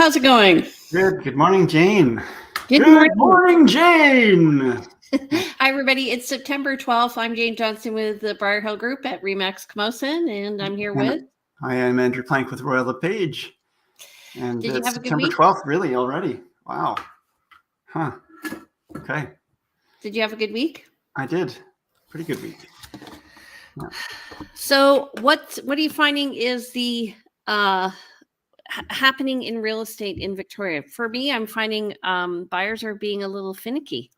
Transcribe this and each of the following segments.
how's it going? Good morning, Jane. Good morning. Morning, Jane. Hi, everybody. It's September 12th. I'm Jane Johnson with the Briar Hill Group at Remax Camosun, and I'm here with... I am Andrew Plank with Royal LePage. And Did you have a good September week? 12th, really, already. Wow. Huh. Okay. Did you have a good week? I did. Pretty good week. Yeah. So what are you finding is the happening in real estate in Victoria? For me, I'm finding buyers are being a little finicky.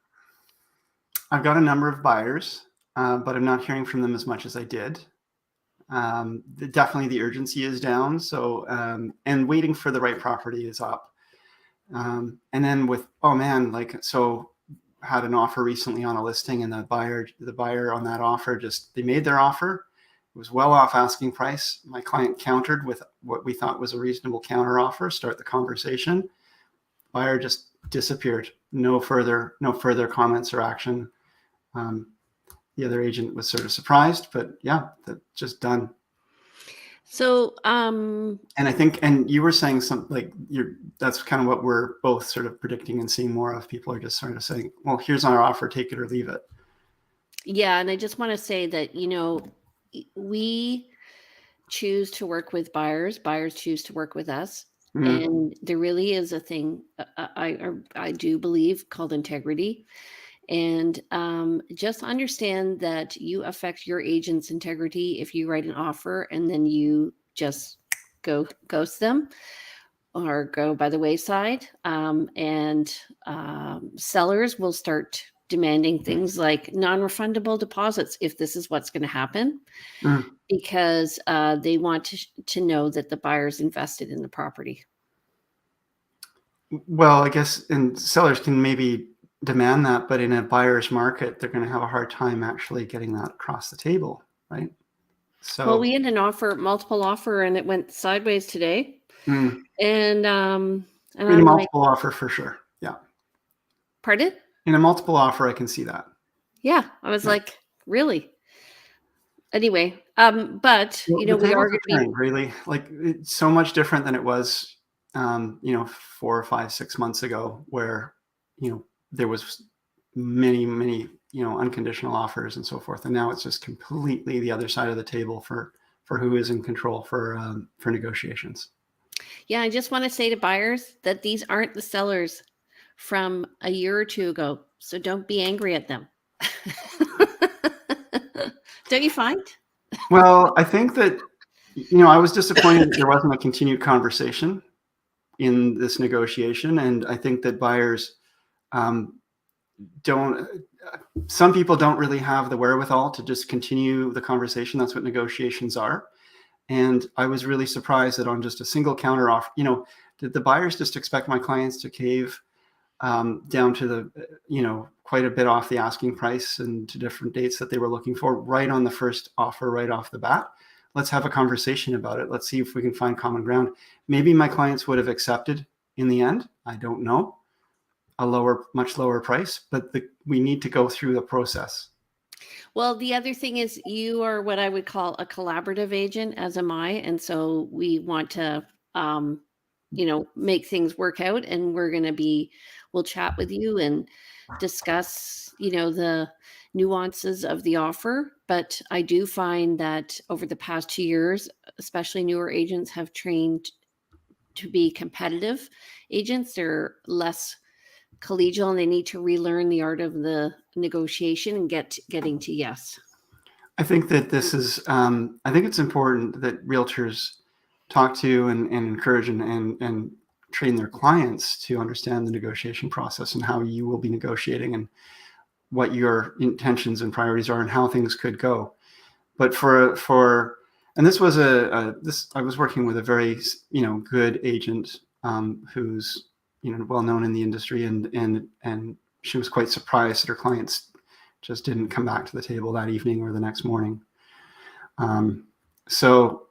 I've got a number of buyers, but I'm not hearing from them as much as I did. Definitely the urgency is down. So, and waiting for the right property is up. And then with, had an offer recently on a listing, and the buyer on that offer they made their offer. It was well off asking price. My client countered with what we thought was a reasonable counter offer, start the conversation. Buyer just disappeared. No further comments or action. The other agent was sort of surprised, but yeah, that's just done. So, and I think, and you were saying something like that's kind of what we're both sort of predicting and seeing more of. People are just sort of saying, well, here's our offer, take it or leave it. Yeah. And I just want to say that, we choose to work with buyers choose to work with us. Mm-hmm. And there really is a thing I do believe called integrity. And just understand that you affect your agent's integrity if you write an offer and then you just ghost them or go by the wayside. Sellers will start demanding things like non-refundable deposits if this is what's going to happen, because they want to know that the buyer's invested in the property. Well, I guess, and sellers can maybe demand that, but in a buyer's market, they're going to have a hard time actually getting that across the table, right? So, well, we had an multiple offer, and it went sideways today. And in a multiple offer for sure, yeah. Pardon? In a multiple offer, I can see that. Yeah, I was like, really? Anyway, but we are going to be really it's so much different than it was, 4 or 5, 6 months ago, where there was many unconditional offers and so forth, and now it's just completely the other side of the table for who is in control for negotiations. Yeah, I just want to say to buyers that these aren't the sellers from a year or two ago, so don't be angry at them. Don't you find? Well, I think that I was disappointed that there wasn't a continued conversation in this negotiation, and I think that buyers some people don't really have the wherewithal to just continue the conversation. That's what negotiations are. And I was really surprised that on just a single counter offer, did the buyers just expect my clients to cave down to the, quite a bit off the asking price and to different dates that they were looking for right on the first offer, right off the bat? Let's have a conversation about it. Let's see if we can find common ground. Maybe my clients would have accepted in the end. I don't know. A much lower price, but we need to go through the process. Well, the other thing is you are what I would call a collaborative agent, as am I. And so we want to, make things work out, and we'll chat with you and discuss, the nuances of the offer. But I do find that over the past 2 years, especially newer agents have trained to be competitive agents. They're less collegial, and they need to relearn the art of the negotiation and getting to yes. I think that this is, I think it's important that realtors talk to and encourage and train their clients to understand the negotiation process and how you will be negotiating and what your intentions and priorities are and how things could go. But and this was I was working with a very, good agent who's, well known in the industry, and she was quite surprised that her clients just didn't come back to the table that evening or the next morning. So,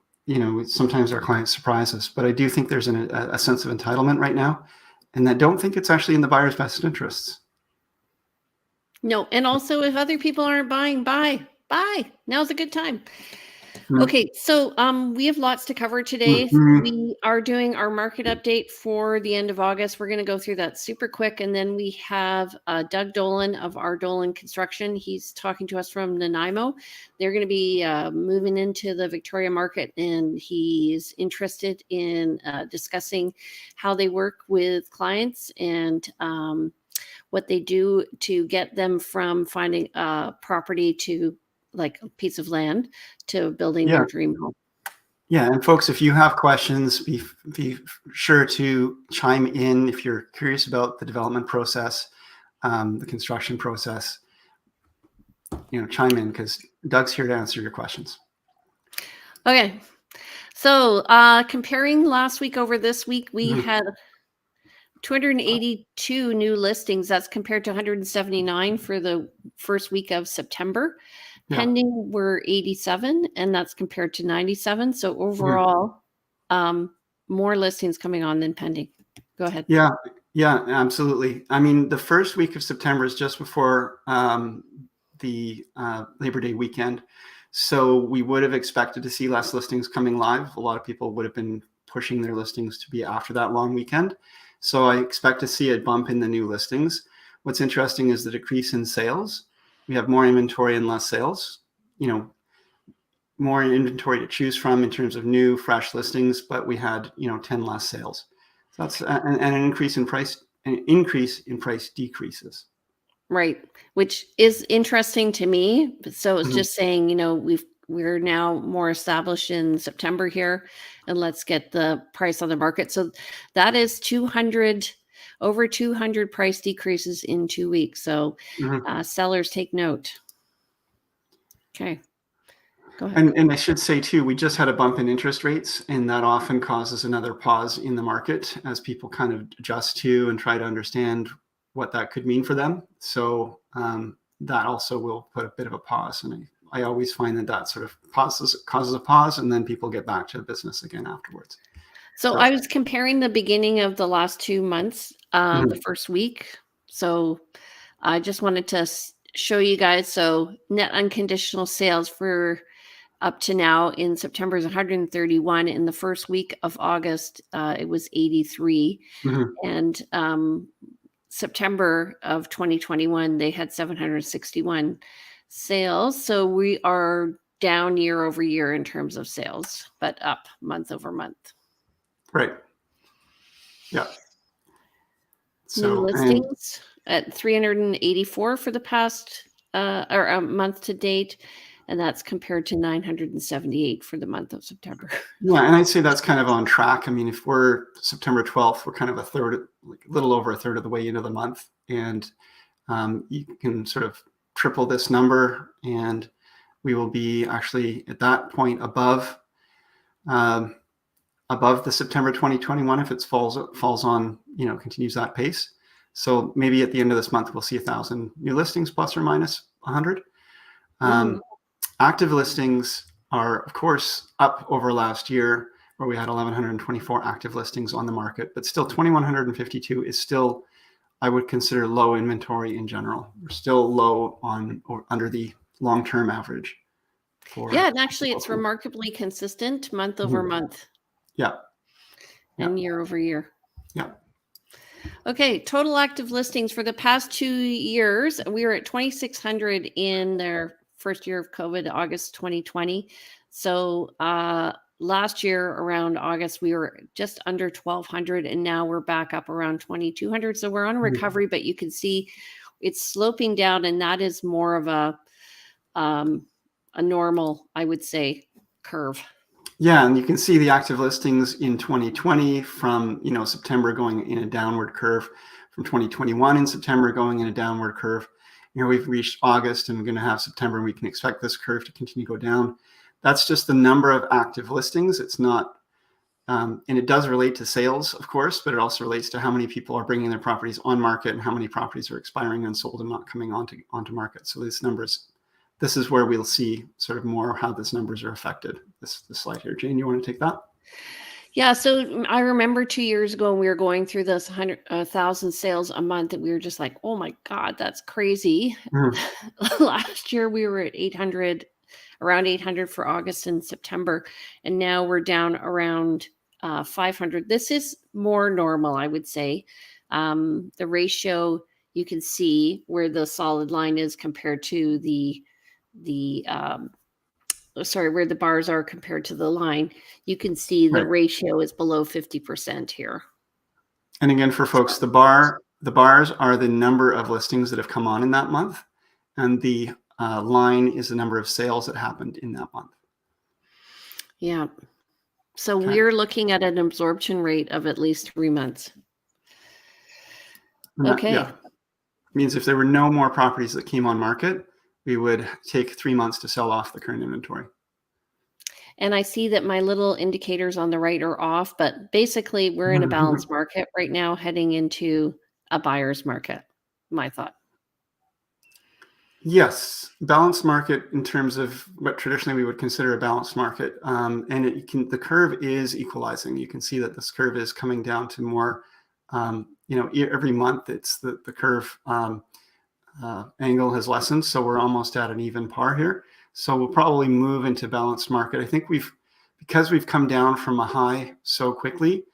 sometimes our clients surprise us, but I do think there's a sense of entitlement right now, and I don't think it's actually in the buyer's best interests. No, and also if other people aren't buying, buy. Now's a good time. Okay, so we have lots to cover today. Mhm. We are doing our market update for the end of August. We're going to go through that super quick, and then we have Doug Dolan of our Dolan Construction. He's talking to us from Nanaimo. They're going to be moving into the Victoria market, and he's interested in discussing how they work with clients and what they do to get them from finding a property to like a piece of land to building Yeah. their dream home. Yeah, and folks, if you have questions, be sure to chime in if you're curious about the development process, the construction process. Chime in because Doug's here to answer your questions. Okay, so comparing last week over this week, we had 282 new listings. That's compared to 179 for the first week of September. Yeah. Pending were 87, and that's compared to 97. So overall, more listings coming on than pending. Go ahead. Yeah, absolutely. I mean, the first week of September is just before the Labor Day weekend. So we would have expected to see less listings coming live. A lot of people would have been pushing their listings to be after that long weekend. So I expect to see a bump in the new listings. What's interesting is the decrease in sales. We have more inventory and less sales. More inventory to choose from in terms of new, fresh listings, but we had 10 less sales. So that's an increase in price. An increase in price decreases. Right, which is interesting to me. So it's just saying, we're now more established in September here, and let's get the price on the market. So that is over 200 price decreases in 2 weeks. So sellers take note. Okay, go ahead. And I should say too, we just had a bump in interest rates, and that often causes another pause in the market as people kind of adjust to and try to understand what that could mean for them. So that also will put a bit of a pause. And I always find that sort of causes a pause, and then people get back to the business again afterwards. So I was comparing the beginning of the last 2 months, the first week. So I just wanted to show you guys. So net unconditional sales for up to now in September is 131. In the first week of August, it was 83. And September of 2021, they had 761 sales. So we are down year over year in terms of sales, but up month over month. Right. Yeah. So, new listings at 384 for the past or a month to date, and that's compared to 978 for the month of September. Yeah, and I'd say that's kind of on track. I mean, if we're September 12th, we're kind of a little over a third of the way into the month, and you can sort of triple this number, and we will be actually at that point above the September 2021 if it falls on, continues that pace. So maybe at the end of this month, we'll see 1,000 new listings plus or minus 100. Active listings are, of course, up over last year, where we had 1,124 active listings on the market, but still 2,152 is still, I would consider, low inventory in general. We're still low on or under the long-term average. And actually it's remarkably consistent month over month. Yeah. And year over year. Yeah. Okay, total active listings for the past 2 years, we were at 2,600 in their first year of COVID, August 2020. So last year around August, we were just under 1,200, and now we're back up around 2,200. So we're on a recovery, but you can see it's sloping down, and that is more of a normal, I would say, curve. Yeah, and you can see the active listings in 2020 from September going in a downward curve, from 2021 in September going in a downward curve. We've reached August, and we're going to have September, and we can expect this curve to continue to go down. That's just the number of active listings. It's not, and it does relate to sales, of course, but it also relates to how many people are bringing their properties on market and how many properties are expiring unsold and not coming onto market. So these numbers. This is where we'll see sort of more how these numbers are affected. This slide here. Jane, you want to take that? Yeah, so I remember 2 years ago, we were going through this 100,000 sales a month, and we were just like, oh my God, that's crazy. Last year we were at 800 around 800 for August and September. And now we're down around 500. This is more normal, I would say. The ratio, you can see where the solid line is compared to where the bars are compared to the line. You can see the Right. ratio is below 50% here. And again, for folks, the bars are the number of listings that have come on in that month, and the line is the number of sales that happened in that month. Yeah. So Okay. we're looking at an absorption rate of at least 3 months. And that, Okay. yeah, means if there were no more properties that came on market, we would take 3 months to sell off the current inventory. And I see that my little indicators on the right are off, but basically we're in a balanced market right now, heading into a buyer's market, my thought. Yes, balanced market in terms of what traditionally we would consider a balanced market, and the curve is equalizing. You can see that this curve is coming down to more, every month it's the curve angle has lessened, so we're almost at an even par here. So we'll probably move into balanced market. I think because we've come down from a high so quickly,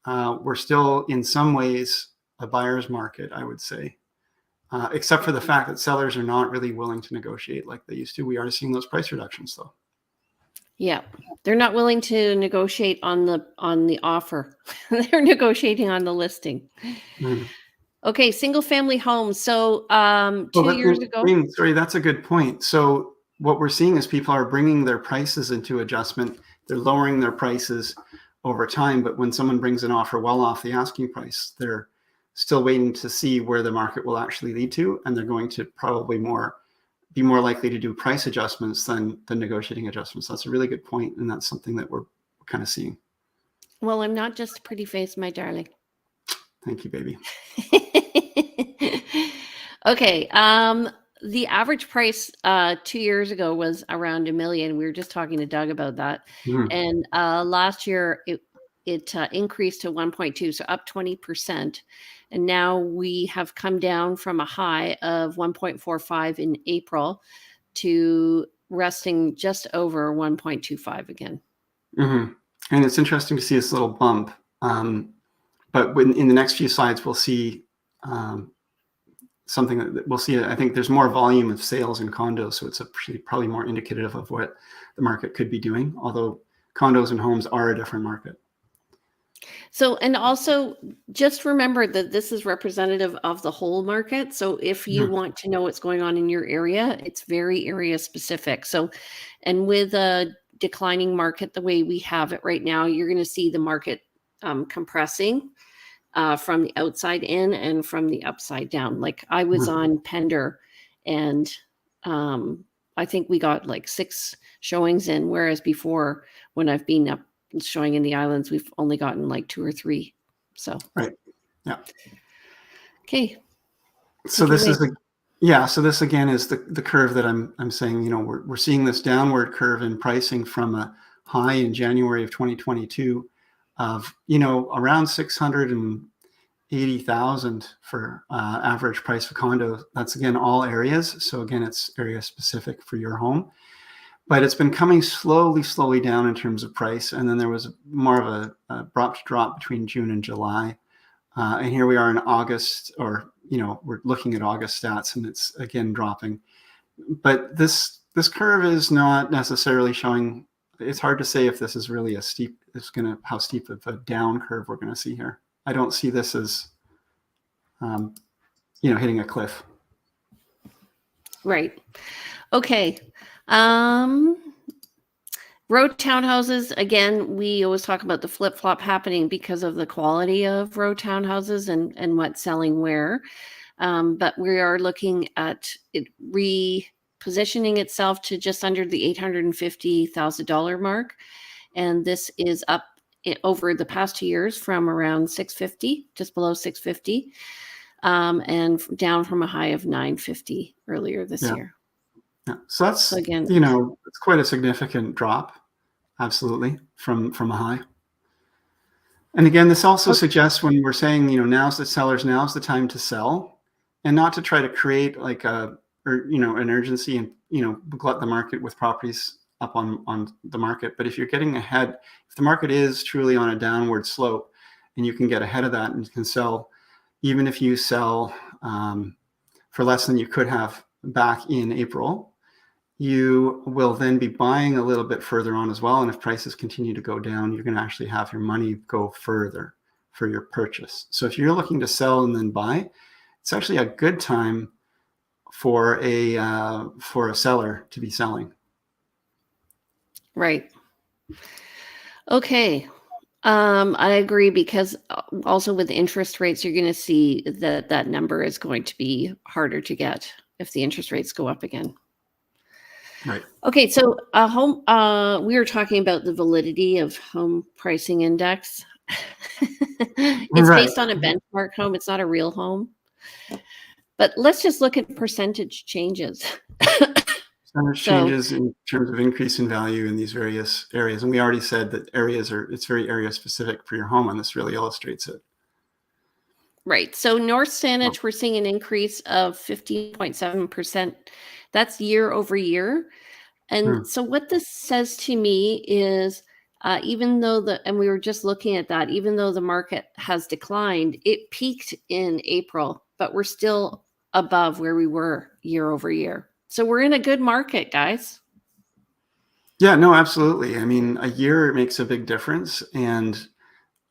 we're still in some ways a buyer's market, I would say. Except for the fact that sellers are not really willing to negotiate like they used to. We are seeing those price reductions, though. Yeah, they're not willing to negotiate on the offer. They're negotiating on the listing. Mm. Okay, single family homes. So 2 years ago. Sorry, that's a good point. So what we're seeing is people are bringing their prices into adjustment. They're lowering their prices over time, but when someone brings an offer well off the asking price, they're still waiting to see where the market will actually lead to, and they're going to probably be more likely to do price adjustments than negotiating adjustments. That's a really good point, and that's something that we're kind of seeing. Well, I'm not just a pretty face, my darling. Thank you, baby. Okay. The average price 2 years ago was around $1 million. We were just talking to Doug about that. Mhm. And last year it increased to 1.2, so up 20%. And now we have come down from a high of 1.45 in April to resting just over 1.25 again. Mm-hmm. And it's interesting to see this little bump. But in the next few slides, we'll see something that we'll see. I think there's more volume of sales in condos, so it's probably more indicative of what the market could be doing, although condos and homes are a different market. So, and also just remember that this is representative of the whole market. So if you want to know what's going on in your area, it's very area specific. So, and with a declining market the way we have it right now, you're going to see the market compressing from the outside in and from the upside down. Like I was on Pender, and I think we got like 6 showings in, whereas before when I've been up showing in the islands, we've only gotten like 2 or 3. So Right. Yeah. Okay. So this is so this again is the curve that I'm saying, we're seeing this downward curve in pricing from a high in January of 2022 of, around 680,000 for average price for condo. That's again all areas. So again, it's area specific for your home. But it's been coming slowly down in terms of price. And then there was more of a abrupt drop between June and July. And here we are in August, or, we're looking at August stats, and it's again dropping. But this curve is not necessarily showing, it's hard to say if this is really how steep of a down curve we're going to see here. I don't see this as, hitting a cliff. Right. Okay. Row townhouses, again, we always talk about the flip-flop happening because of the quality of row townhouses and what's selling where. But we are looking at it repositioning itself to just under the $850,000 mark. And this is up over the past 2 years from around 650, just below 650, and down from a high of 950 earlier this year. Yeah. So that's, again, it's quite a significant drop, absolutely, from a high. And again, this also suggests when we're saying, now's the time to sell, and not to try to create like an urgency and, glut the market with properties up on the market. But if you're getting ahead, if the market is truly on a downward slope, and you can get ahead of that and you can sell, even if you sell for less than you could have back in April, you will then be buying a little bit further on as well. And if prices continue to go down, you're going to actually have your money go further for your purchase. So if you're looking to sell and then buy, it's actually a good time for a seller to be selling. Right. Okay. I agree, because also with interest rates, you're going to see that number is going to be harder to get if the interest rates go up again. Right. Okay, so we were talking about the validity of home pricing index. It's Right. based on a benchmark home. It's not a real home. But let's just look at percentage changes. Percentage changes in terms of increase in value in these various areas. And we already said that it's very area specific for your home, and this really illustrates it. Right. So North Saanich, we're seeing an increase of 15.7%. That's year over year. And so what this says to me is, even though and we were just looking at that, even though the market has declined, it peaked in April, but we're still above where we were year over year. So we're in a good market, guys. Yeah, no, absolutely. I mean, a year makes a big difference, and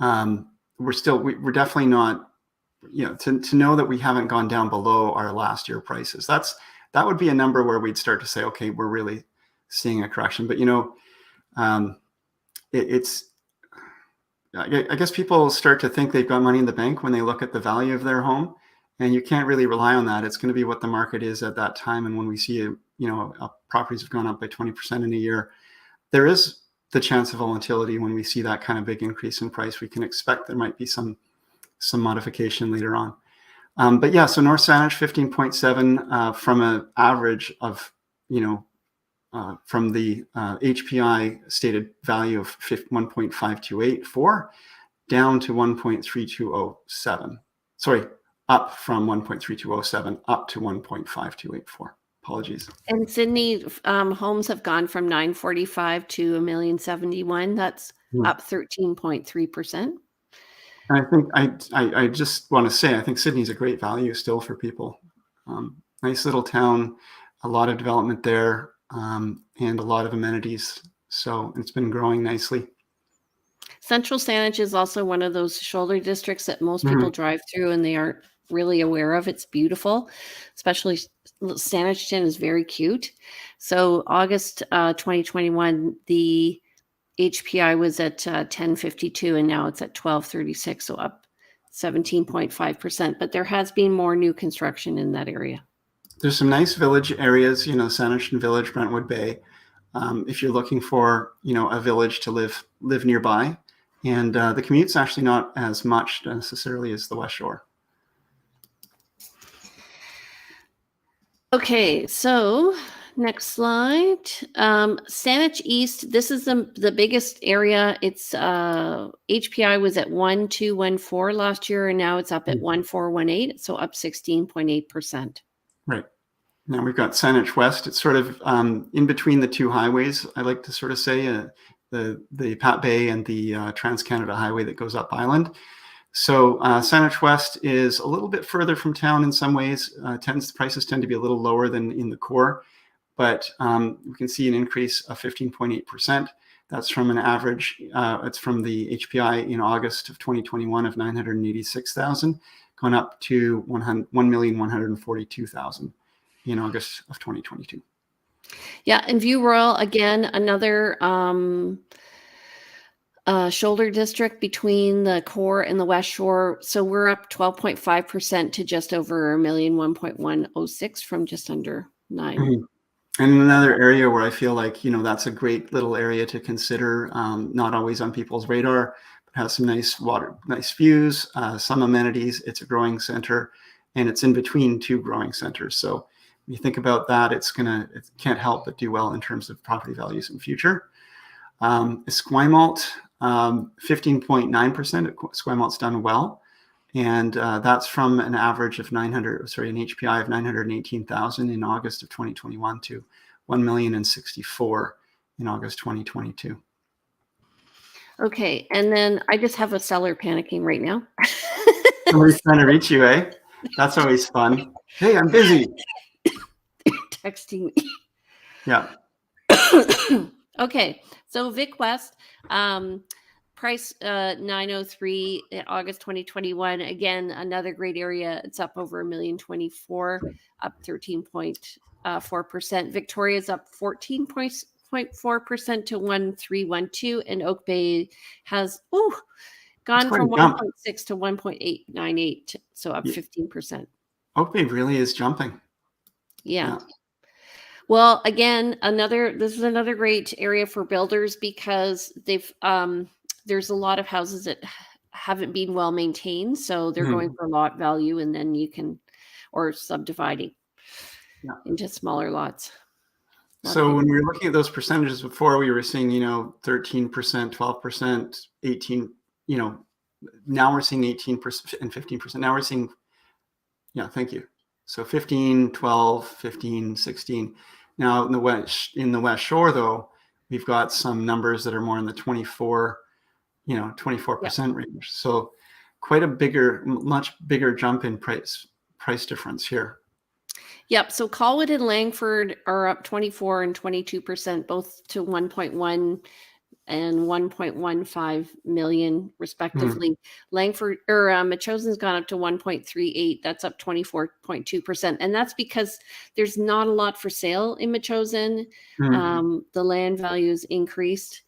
we're definitely not, to know that we haven't gone down below our last year prices. That would be a number where we'd start to say, okay, we're really seeing a correction. But I guess people start to think they've got money in the bank when they look at the value of their home, and you can't really rely on that. It's going to be what the market is at that time. And when we see properties have gone up by 20% in a year, there is the chance of volatility. When we see that kind of big increase in price, we can expect there might be some modification later on. But yeah, so North Saanich 15.7 from an average of, from the HPI stated value of 1.5284 down to 1.3207. Sorry, up from 1.3207 up to 1.5284. Apologies. And Sydney, homes have gone from 945 to 1,071,000. That's up 13.3%. I think I just want to say, I think Sydney's a great value still for people. Nice little town, a lot of development there, and a lot of amenities. So it's been growing nicely. Central Saanich is also one of those shoulder districts that most people drive through and they aren't really aware of. It's beautiful, especially Saanichton is very cute. So August 2021, the HPI was at 1052 and now it's at 1236, so up 17.5%. But there has been more new construction in that area. There's some nice village areas, Saanich Village, Brentwood Bay. If you're looking for, a village to live nearby, and the commute's actually not as much necessarily as the West Shore. Okay, so next slide. Saanich East, this is the biggest area. It's HPI was at 1214 last year, and now it's up at 1418, so up 16.8%. Right. Now we've got Saanich West. It's sort of in between the two highways, I like to sort of say, the Pat Bay and the Trans-Canada Highway that goes up Island. So Saanich West is a little bit further from town in some ways. Prices tend to be a little lower than in the core, but we can see an increase of 15.8%. That's from an average, it's from the HPI in August of 2021 of 986,000, going up to 1,142,000 in August of 2022. Yeah, and View Royal, again, another shoulder district between the core and the West Shore. So we're up 12.5% to just over 1,106 from just under 9. Mm-hmm. And another area where I feel like, that's a great little area to consider, not always on people's radar, but has some nice views, some amenities. It's a growing center, and it's in between two growing centers. So when you think about that, it can't help but do well in terms of property values in the future. Esquimalt, 15.9%. Esquimalt's done well. And that's from an average of an HPI of 918,000 in August of 2021 to 1,064,000 in August 2022. Okay, and then I just have a seller panicking right now. Somebody's trying to reach you, eh? That's always fun. Hey, I'm busy. Texting me. Yeah. Okay, so Vic West, price 903 in August 2021. Again, another great area. It's up over 1,024,000, up 13.4%. Victoria's up 14.4% to 1,312, and Oak Bay has It's gone quite a from jump. 1.6 to 1.898, so up Yeah. 15%. Oak Bay really is jumping. Yeah. Well, again, this is another great area for builders because there's a lot of houses that haven't been well maintained, so they're going for lot value, and then or subdividing into smaller lots. So when we were looking at those percentages before, we were seeing 13%, 12%, 18%. Now we're seeing 18% and 15%. Now we're seeing, thank you. So 15, 12, 15, 16. Now in the West Shore, though, we've got some numbers that are more in the 24% range. So quite a much bigger jump in price difference here. Yep. So Colwood and Langford are up 24 and 22%, both to 1.1 and 1.15 million respectively. Langford or Machosen's gone up to 1.38. That's up 24.2%. And that's because there's not a lot for sale in Machosen. The land values increased.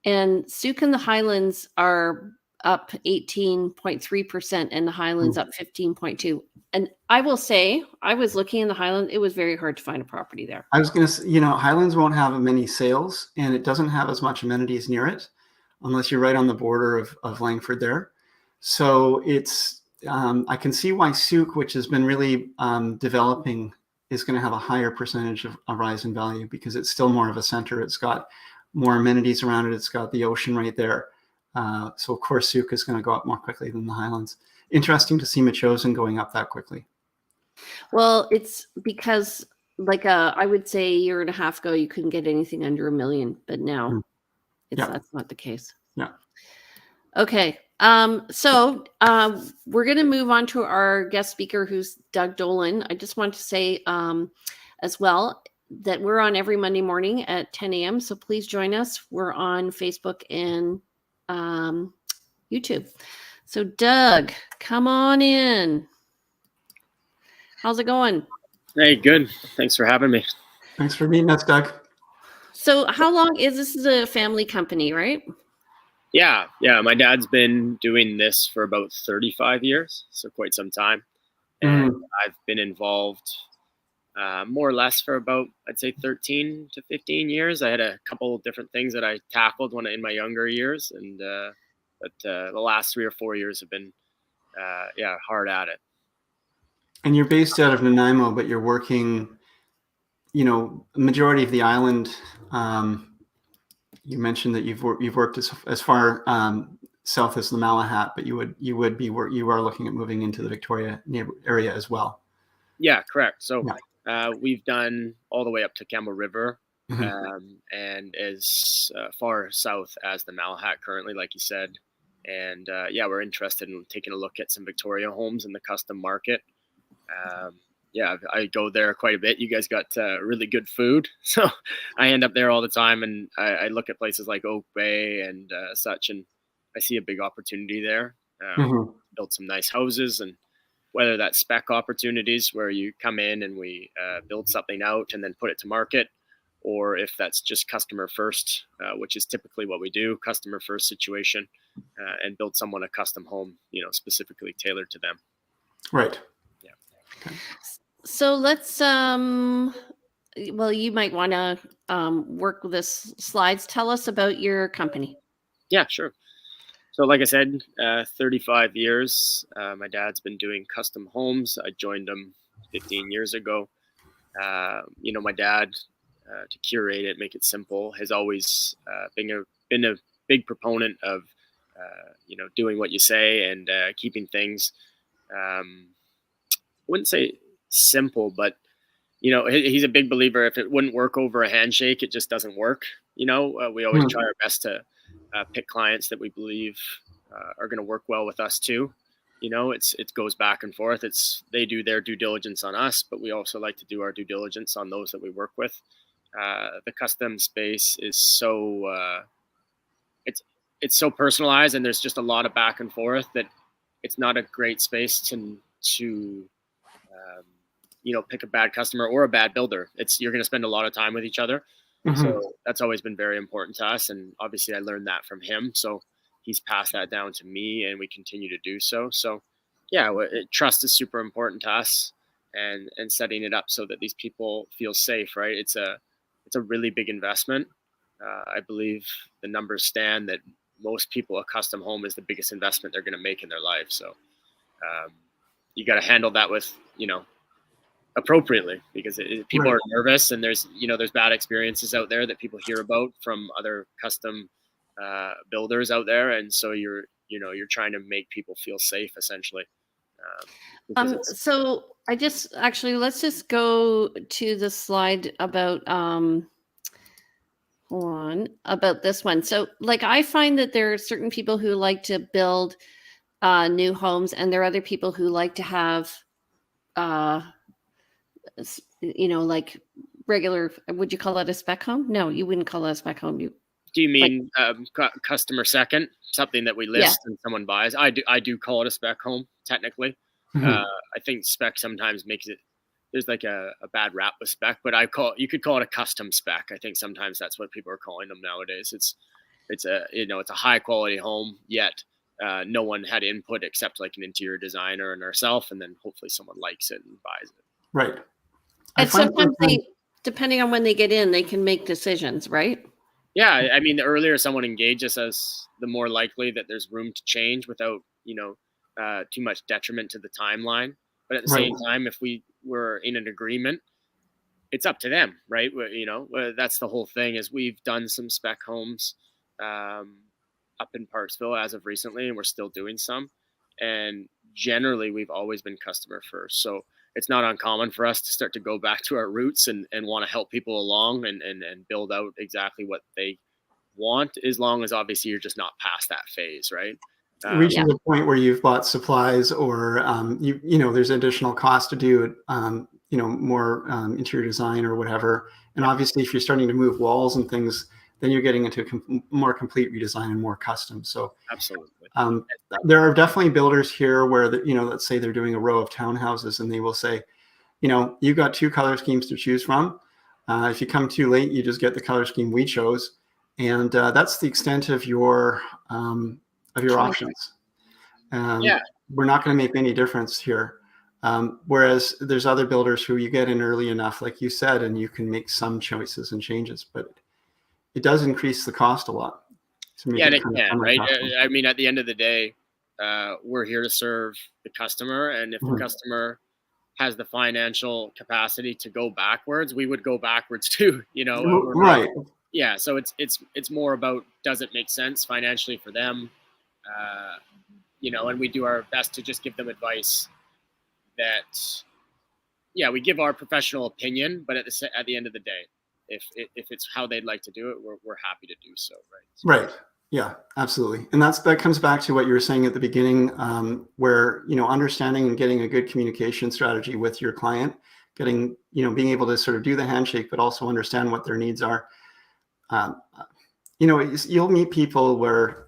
And Souk and the Highlands are up 18.3%, and the Highlands up 15.2%. And I will say, I was looking in the Highlands, it was very hard to find a property there. I was going to say, Highlands won't have many sales, and it doesn't have as much amenities near it, unless you're right on the border of Langford there. So it's, I can see why Souk, which has been really developing, is going to have a higher percentage of a rise in value because it's still more of a center. It's got more amenities around it. It's got the ocean right there. So of course, Souk is going to go up more quickly than the Highlands. Interesting to see Machosen going up that quickly. Well, it's because I would say a year and a half ago, you couldn't get anything under $1 million, but now that's not the case. Yeah. Okay. So we're going to move on to our guest speaker, who's Doug Dolan. I just want to say as well that we're on every Monday morning at 10 a.m. So please join us. We're on Facebook and YouTube. So Doug, come on in. How's it going? Hey, good. Thanks for having me. Thanks for meeting us, Doug. So how long this is a family company, right? Yeah. My dad's been doing this for about 35 years, so quite some time. And I've been involved more or less for about, I'd say 13 to 15 years. I had a couple of different things that I tackled in my younger years. But the last 3 or 4 years have been, hard at it. And you're based out of Nanaimo, but you're working, majority of the island. You mentioned that you've worked as far south as the Malahat, but you are looking at moving into the Victoria area as well. Yeah, correct. So we've done all the way up to Campbell River, and as far south as the Malahat currently, like you said. And we're interested in taking a look at some Victoria homes in the custom market. I go there quite a bit. You guys got really good food, so I end up there all the time, and I look at places like Oak Bay and such, and I see a big opportunity there. Build some nice houses, and whether that's spec opportunities where you come in and we build something out and then put it to market, or if that's just customer first, which is typically what we do, customer first situation, and build someone a custom home, specifically tailored to them. Right. Yeah. Okay. So let's you might want to work with this slides. Tell us about your company. Yeah, sure. So like I said, 35 years. My dad's been doing custom homes. I joined him 15 years ago. My dad, to curate it, make it simple, has always been a big proponent of, doing what you say and keeping things, I wouldn't say simple, but, he's a big believer. If it wouldn't work over a handshake, it just doesn't work. We always try our best to pick clients that we believe are going to work well with us too. It goes back and forth. They do their due diligence on us, but we also like to do our due diligence on those that we work with. The custom space is so it's so personalized, and there's just a lot of back and forth that it's not a great space to pick a bad customer or a bad builder. You're going to spend a lot of time with each other. So that's always been very important to us. And obviously I learned that from him. So he's passed that down to me, and we continue to do so. So yeah, trust is super important to us, and setting it up so that these people feel safe, right? It's a really big investment. I believe the numbers stand that most people, a custom home is the biggest investment they're going to make in their life. So you got to handle that with, appropriately, because people are nervous, and there's bad experiences out there that people hear about from other custom builders out there. And so you're trying to make people feel safe, essentially. So let's just go to the slide about, hold on, about this one. So like, I find that there are certain people who like to build new homes, and there are other people who like to have, like regular, would you call that a spec home? No, you wouldn't call that a spec home. Do you mean customer second, something that we list and someone buys? I do call it a spec home, technically. I think spec sometimes makes it, there's like a bad rap with spec, but you could call it a custom spec. I think sometimes that's what people are calling them nowadays. It's a high quality home, yet no one had input except like an interior designer and ourselves, and then hopefully someone likes it and buys it. Right. And sometimes depending on when they get in, they can make decisions, right? Yeah, I mean, the earlier someone engages us, the more likely that there's room to change without, too much detriment to the timeline. But at the same time, if we were in an agreement, it's up to them, right? That's the whole thing. Is we've done some spec homes up in Parksville as of recently, and we're still doing some. And generally, we've always been customer first. So it's not uncommon for us to start to go back to our roots and want to help people along and build out exactly what they want, as long as obviously you're just not past that phase, right? Reaching the point where you've bought supplies, or there's additional cost to do more interior design or whatever. And obviously, if you're starting to move walls and things, then you're getting into a more complete redesign and more custom. So absolutely, there are definitely builders here where let's say they're doing a row of townhouses, and they will say, you've got two color schemes to choose from. If you come too late, you just get the color scheme we chose, and that's the extent of your options. We're not going to make any difference here. Whereas there's other builders who you get in early enough, like you said, and you can make some choices and changes, but it does increase the cost a lot. Yeah, and it can, right? I mean, at the end of the day, we're here to serve the customer, and if the customer has the financial capacity to go backwards, we would go backwards too. Right? Yeah, so it's more about, does it make sense financially for them? And we do our best to just give them advice that, we give our professional opinion, but at the end of the day, if it's how they'd like to do it, we're happy to do so, right? Right. Yeah, absolutely. And that comes back to what you were saying at the beginning, where, understanding and getting a good communication strategy with your client, being able to sort of do the handshake, but also understand what their needs are. You'll meet people where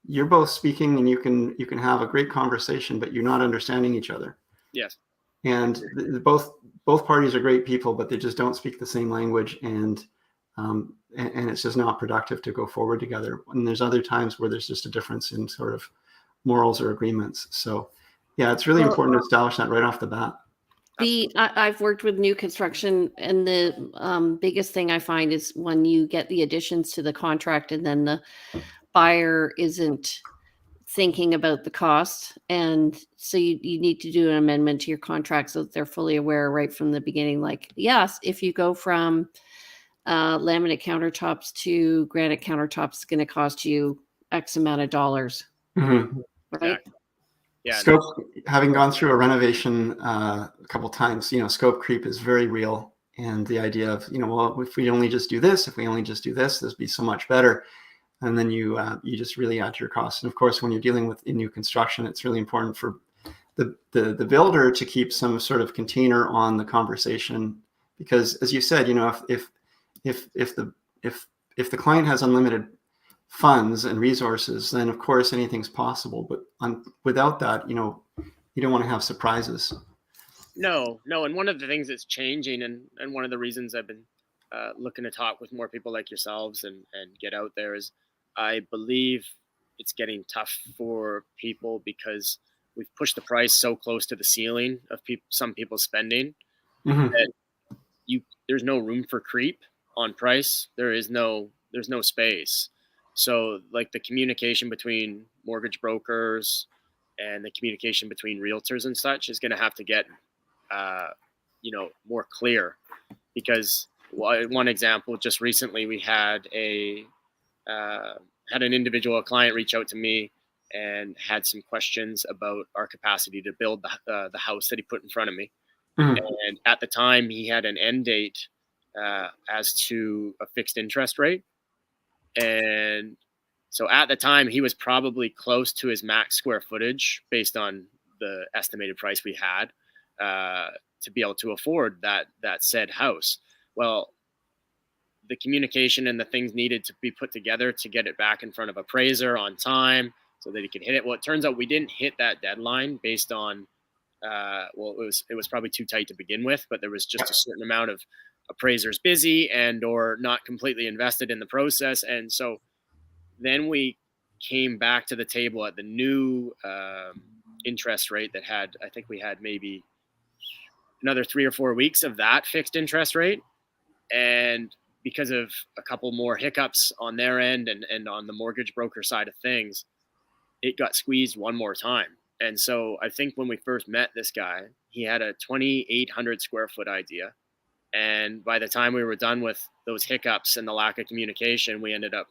you're both speaking and you can have a great conversation, but you're not understanding each other. Yes. And both parties are great people, but they just don't speak the same language, and it's just not productive to go forward together. And there's other times where there's just a difference in sort of morals or agreements. So yeah, it's really important to establish that right off the bat. I've worked with new construction, and the biggest thing I find is when you get the additions to the contract and then the buyer isn't thinking about the cost. And so you need to do an amendment to your contract so that they're fully aware right from the beginning. Like, yes, if you go from laminate countertops to granite countertops, it's going to cost you X amount of dollars. Mm-hmm. Right? Yeah. Scope, having gone through a renovation a couple times, scope creep is very real. And the idea of, well, if we only just do this, this would be so much better. And then you just really add to your costs. And of course, when you're dealing with in new construction, it's really important for the builder to keep some sort of container on the conversation, because as you said, if the client has unlimited funds and resources, then of course anything's possible. But without that, you don't want to have surprises. No. And one of the things that's changing, and one of the reasons I've been looking to talk with more people like yourselves and get out there, is I believe it's getting tough for people because we've pushed the price so close to the ceiling of some people's spending that there's no room for creep on price. There's no space. So like the communication between mortgage brokers and the communication between realtors and such is going to have to get more clear, because one example, just recently we had an individual client reach out to me and had some questions about our capacity to build the house that he put in front of me. And at the time he had an end date as to a fixed interest rate. And so at the time he was probably close to his max square footage based on the estimated price we had to be able to afford that said house. Well, the communication and the things needed to be put together to get it back in front of appraiser on time so that he could hit it. Well, it turns out we didn't hit that deadline based on, it was probably too tight to begin with, but there was just a certain amount of appraisers busy and or not completely invested in the process. And so then we came back to the table at the new interest rate that I think we had maybe another 3 or 4 weeks of that fixed interest rate. And because of a couple more hiccups on their end and on the mortgage broker side of things, it got squeezed one more time. And so I think when we first met this guy, he had a 2,800 square foot idea. And by the time we were done with those hiccups and the lack of communication, we ended up,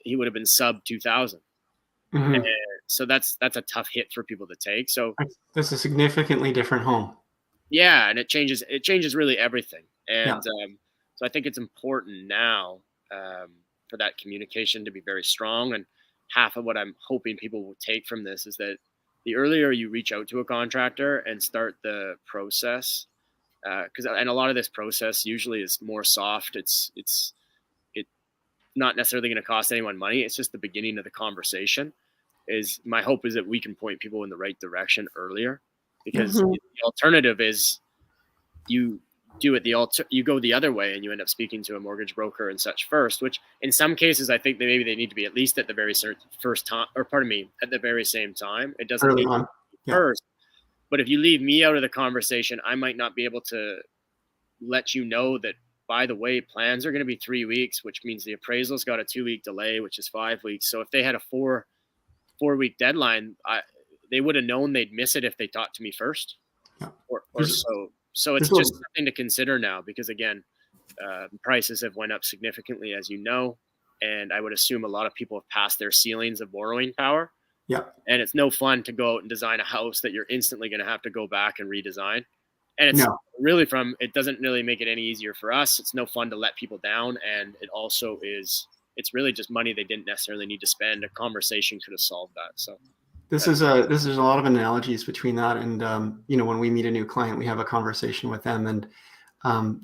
he would have been sub 2,000. And so that's a tough hit for people to take. So that's a significantly different home. Yeah. And it changes really everything. And so I think it's important now for that communication to be very strong. And half of what I'm hoping people will take from this is that the earlier you reach out to a contractor and start the process, and a lot of this process usually is more soft. It's not necessarily going to cost anyone money. It's just the beginning of the conversation. My hope is that we can point people in the right direction earlier, because the alternative is you do it you go the other way and you end up speaking to a mortgage broker and such first, which in some cases I think that maybe they need to be at least at the very first time, or pardon me, at the very same time. It doesn't need to be first. But if you leave me out of the conversation, I might not be able to let you know that, by the way, plans are going to be 3 weeks, which means the appraisal's got a 2-week delay, which is 5 weeks. So if they had a 4-week deadline, they would have known they'd miss it if they talked to me first. Or so. So it's just something to consider now, because again, prices have went up significantly, as you know, and I would assume a lot of people have passed their ceilings of borrowing power. Yeah. And it's no fun to go out and design a house that you're instantly going to have to go back and redesign. And it's really it doesn't really make it any easier for us. It's no fun to let people down. And it also it's really just money they didn't necessarily need to spend. A conversation could have solved that. So This is a lot of analogies between that and when we meet a new client, we have a conversation with them and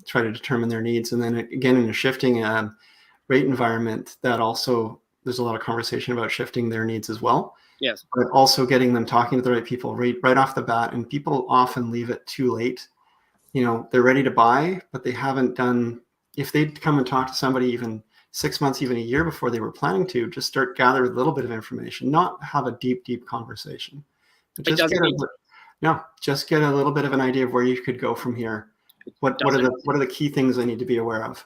try to determine their needs. And then again, in a shifting rate environment, that also there's a lot of conversation about shifting their needs as well. Yes, but also getting them talking to the right people right off the bat. And people often leave it too late. They're ready to buy, but they haven't done. If they'd come and talk to somebody even 6 months, even a year before they were planning to, just start gather a little bit of information, not have a deep conversation. Just get a little bit of an idea of where you could go from here. What are the key things I need to be aware of?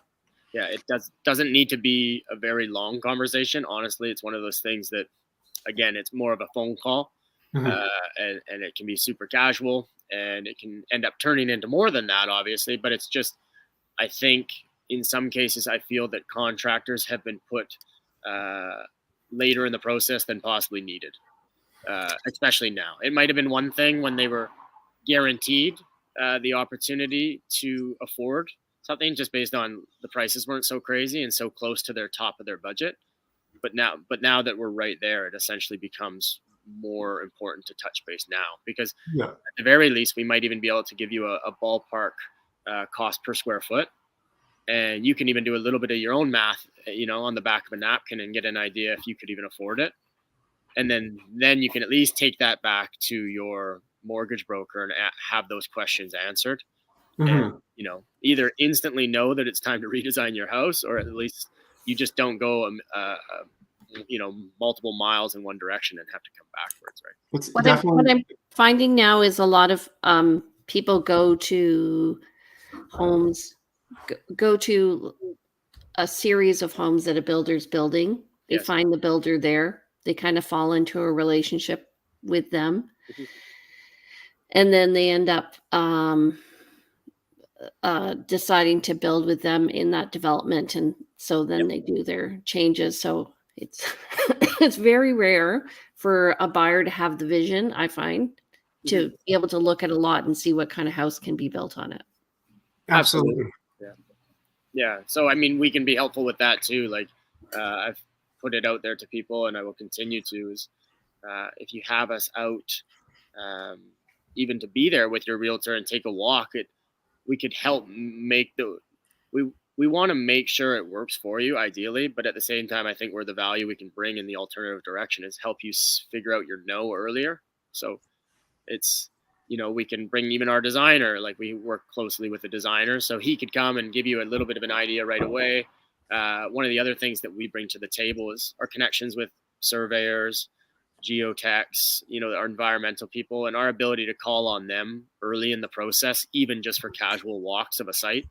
Yeah, it doesn't need to be a very long conversation. Honestly, it's one of those things that, again, it's more of a phone call, and it can be super casual, and it can end up turning into more than that, obviously. But it's just, I think, in some cases, I feel that contractors have been put later in the process than possibly needed. especially now. It might have been one thing when they were guaranteed the opportunity to afford something just based on the prices weren't so crazy and so close to their top of their budget. But now that we're right there, it essentially becomes more important to touch base now, because Yeah. at the very least, we might even be able to give you a ballpark cost per square foot. And you can even do a little bit of your own math, on the back of a napkin and get an idea if you could even afford it. And then you can at least take that back to your mortgage broker and have those questions answered. And, either instantly know that it's time to redesign your house, or at least you just don't go, multiple miles in one direction and have to come backwards, right? What I'm finding now is a lot of people go to homes, go to a series of homes that a builder's building. They Yes. find the builder there. They kind of fall into a relationship with them. Mhm. And then they end up deciding to build with them in that development. And so then they do their changes. So it's it's very rare for a buyer to have the vision, I find, to be able to look at a lot and see what kind of house can be built on it. Absolutely. Yeah. So, we can be helpful with that too. Like, I've put it out there to people, and I will continue to, is if you have us out, even to be there with your realtor and take a walk, we could help make we want to make sure it works for you, ideally, but at the same time, I think where the value we can bring in the alternative direction is help you figure out your no earlier. So it's, we can bring even our designer, like we work closely with a designer, so he could come and give you a little bit of an idea right away. One of the other things that we bring to the table is our connections with surveyors, geotechs, our environmental people, and our ability to call on them early in the process, even just for casual walks of a site.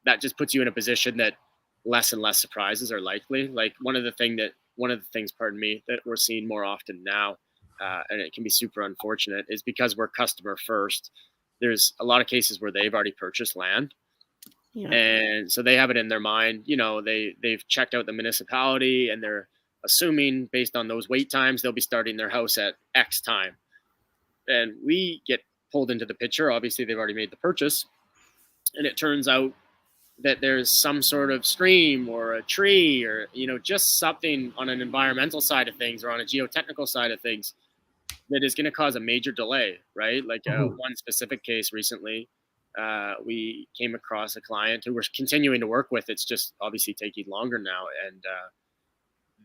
That just puts you in a position that less and less surprises are likely. Like one of the things, that we're seeing more often now, and it can be super unfortunate, is because we're customer first. There's a lot of cases where they've already purchased land. Yeah. And so they have it in their mind, they've checked out the municipality, and they're assuming based on those wait times, they'll be starting their house at X time. And we get pulled into the picture. Obviously, they've already made the purchase. And it turns out that there's some sort of stream or a tree or, just something on an environmental side of things or on a geotechnical side of things that is going to cause a major delay, right? Like one specific case recently, we came across a client who we're continuing to work with. It's just obviously taking longer now. And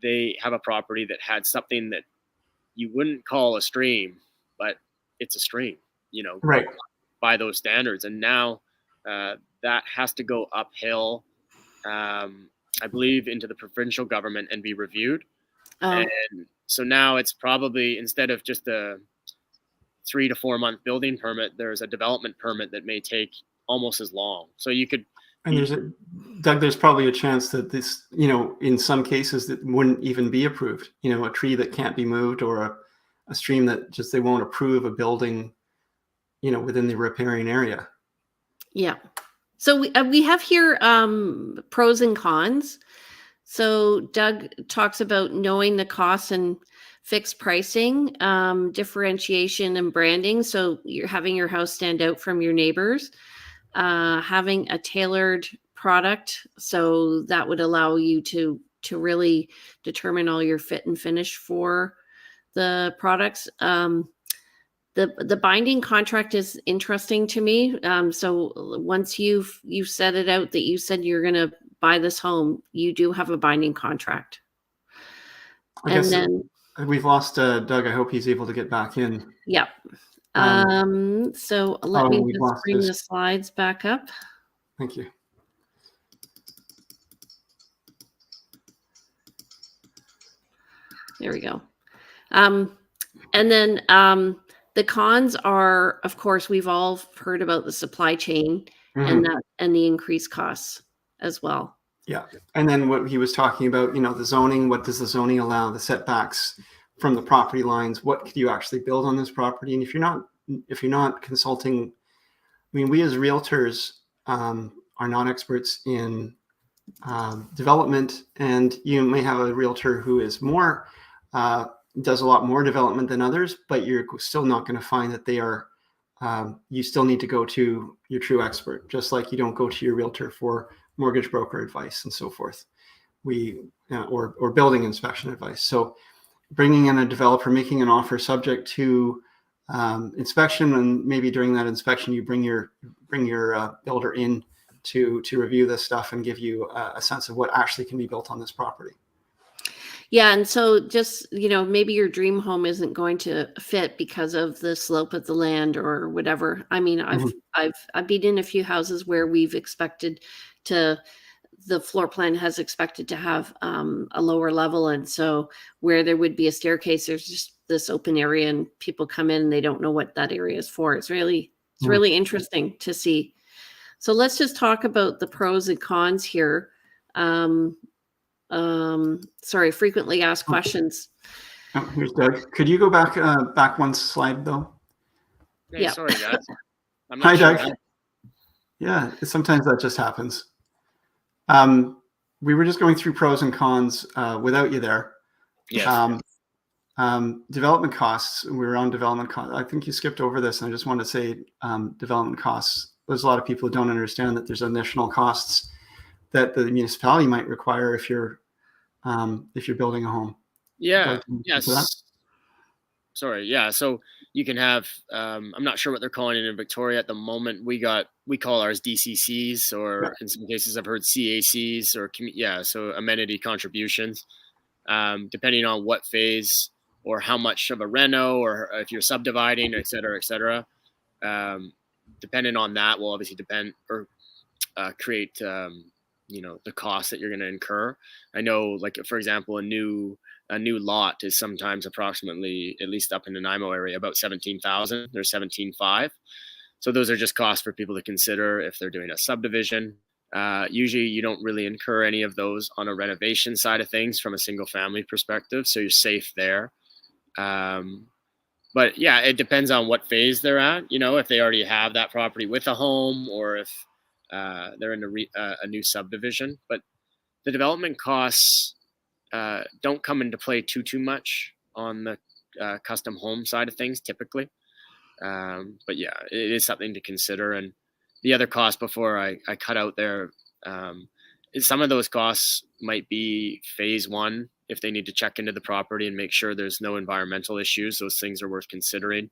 they have a property that had something that you wouldn't call a stream, but it's a stream, right, by those standards. And now that has to go uphill, I believe, into the provincial government and be reviewed. And so now it's probably, instead of just a 3 to 4 month building permit, there's a development permit that may take almost as long. So you could. And there's probably a chance that this, in some cases that wouldn't even be approved, a tree that can't be moved, or a stream that just, they won't approve a building, within the riparian area. Yeah. So we have here pros and cons. So Doug talks about knowing the costs and fixed pricing, differentiation and branding. So you're having your house stand out from your neighbors, having a tailored product. So that would allow you to really determine all your fit and finish for the products. The binding contract is interesting to me. So once you've set it out that you said you're going to buy this home, you do have a binding contract. I guess we've lost Doug. I hope he's able to get back in. Yep. So let me just bring the slides back up. Thank you. There we go. And then the cons are, of course, we've all heard about the supply chain and the increased costs as well. Yeah. And then what he was talking about, the zoning, what does the zoning allow, the setbacks from the property lines, what could you actually build on this property? And if you're not consulting, we as realtors are not experts in development, and you may have a realtor who is more does a lot more development than others, but you're still not going to find that they are. You still need to go to your true expert, just like you don't go to your realtor for mortgage broker advice and so forth. Or building inspection advice. So bringing in a developer, making an offer subject to inspection, and maybe during that inspection you bring your builder in to review this stuff and give you a sense of what actually can be built on this property. Yeah, and so just, maybe your dream home isn't going to fit because of the slope of the land or whatever. I mean, I've been in a few houses where we've expected to, the floor plan has expected to have a lower level, and so where there would be a staircase, there's just this open area, and people come in and they don't know what that area is for. It's really interesting to see. So let's just talk about the pros and cons here. Sorry, frequently asked questions. Oh, here's Doug. Could you go back one slide though? Hey, yeah. Sorry, guys. Hi, Doug. Yeah, sometimes that just happens. We were just going through pros and cons without you there. Yes. Development costs. We were on development costs. I think you skipped over this, and I just wanted to say development costs. There's a lot of people who don't understand that there's additional costs that the municipality might require if you're building a home. Yeah. Yes. Sorry. Yeah. So you can have. I'm not sure what they're calling it in Victoria at the moment. We call ours DCCs, or in some cases I've heard CACs, or so amenity contributions, depending on what phase or how much of a reno, or if you're subdividing, et cetera, et cetera. Depending on that will obviously depend or create the cost that you're going to incur. I know, like, for example, a new lot is sometimes approximately, at least up in the Nanaimo area, about 17,000 or 17,500. So those are just costs for people to consider if they're doing a subdivision. Usually you don't really incur any of those on a renovation side of things from a single family perspective, so you're safe there. But yeah, it depends on what phase they're at, if they already have that property with a home, or if they're in a new subdivision. But the development costs don't come into play too much on the custom home side of things typically. But yeah, it is something to consider. And the other cost before I cut out there, is some of those costs might be phase one, if they need to check into the property and make sure there's no environmental issues. Those things are worth considering.